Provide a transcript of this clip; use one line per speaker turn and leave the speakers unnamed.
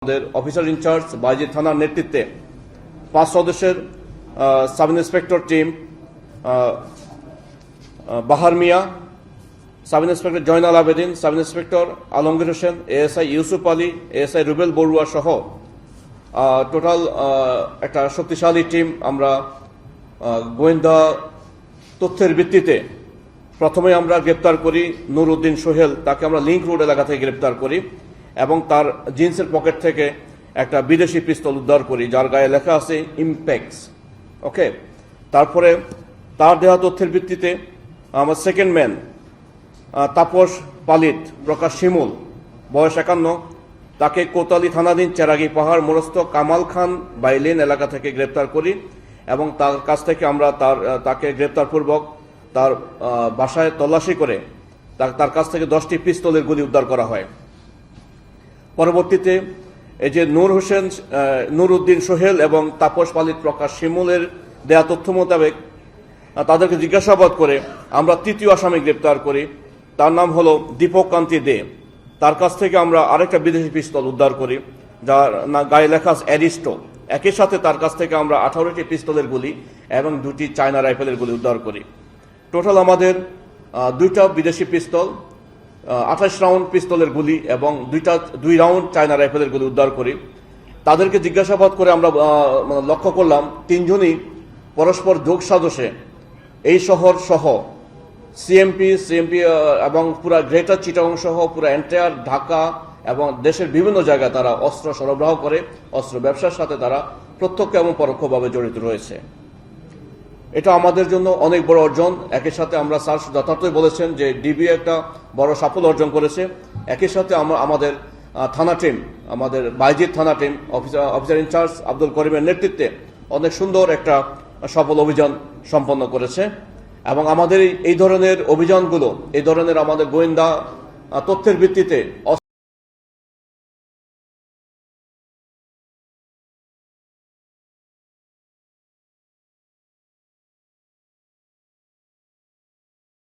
আমাদের officer in charge Bayezid থানার নেতৃত্বে 5 সদস্যের sub inspector team Bahar Mia, sub inspector Joynal Abedin, sub inspector Alamgir Hossain, ASI Yusuf Ali, ASI Rubel Barua সহ টোটাল একটা শক্তিশালী টিম আমরা গোয়েন্দা তথ্যের ভিত্তিতে প্রথমে আমরা গ্রেপ্তার করি নূর উদ্দিন সোহেল। তাকে আমরা লিংক রোড এলাকা থেকে গ্রেপ্তার করি এবং তার জিন্সের পকেট থেকে একটা বিদেশি পিস্তল উদ্ধার করি যার গায়ে লেখা আছে ইমপ্যাক্স। ওকে, তারপরে তার দেওয়া তথ্যের ভিত্তিতে আমার সেকেন্ড ম্যান তাপস পালিত প্রকাশ শিমুল, বয়স 51, তাকে কোতালি থানাধীন চেরাগি পাহাড় মোরস্ত কামাল খান বাইলেন এলাকা থেকে গ্রেপ্তার করি এবং তার কাছ থেকে আমরা তাকে গ্রেপ্তারপূর্বক তার বাসায় তল্লাশি করে তার কাছ থেকে 10টি পিস্তলের গুলি উদ্ধার করা হয়। পরবর্তীতে এই যে নূর উদ্দিন সোহেল এবং তাপস পালিত প্রকাশ শিমুলের দেয়া তথ্য মোতাবেক তাদেরকে জিজ্ঞাসাবাদ করে আমরা তৃতীয় আসামি গ্রেপ্তার করি। তার নাম হলো দীপক কান্তি দে। তার কাছ থেকে আমরা আরেকটা বিদেশি পিস্তল উদ্ধার করি যার গায়ে লেখা অ্যারিস্টো। একই সাথে তার কাছ থেকে আমরা 18টি পিস্তলের গুলি এবং 2টি চায়না রাইফেলের গুলি উদ্ধার করি। টোটাল আমাদের 2টা বিদেশি পিস্তল, 28 রাউন্ড পিস্তলের গুলি এবং 2 রাউন্ড চায়না রাইফেলের গুলি উদ্ধার করি। তাদেরকে জিজ্ঞাসাবাদ করে আমরা লক্ষ্য করলাম 3 জনই পরস্পর যোগ সাজসে এই শহর সহ সিএমপি এবং পুরা গ্রেটার চিটাগং সহ পুরা এন্টায়ার ঢাকা এবং দেশের বিভিন্ন জায়গায় তারা অস্ত্র সরবরাহ করে, অস্ত্র ব্যবসার সাথে তারা প্রত্যক্ষ এবং পরোক্ষভাবে জড়িত রয়েছে। এটা আমাদের জন্য অনেক বড় অর্জন। একই সাথে আমরা স্যার যথার্থই বলেছেন যে ডিবি একটা বড় সাফল্য অর্জন করেছে। একই সাথে আমাদের থানা টিম, আমাদের বাইজিদ থানা টিম অফিসার ইনচার্জ আব্দুল করিমের নেতৃত্বে অনেক সুন্দর একটা সফল অভিযান সম্পন্ন করেছে এবং আমাদের এই ধরনের অভিযানগুলো, এই ধরনের আমাদের গোয়েন্দা তথ্যের ভিত্তিতে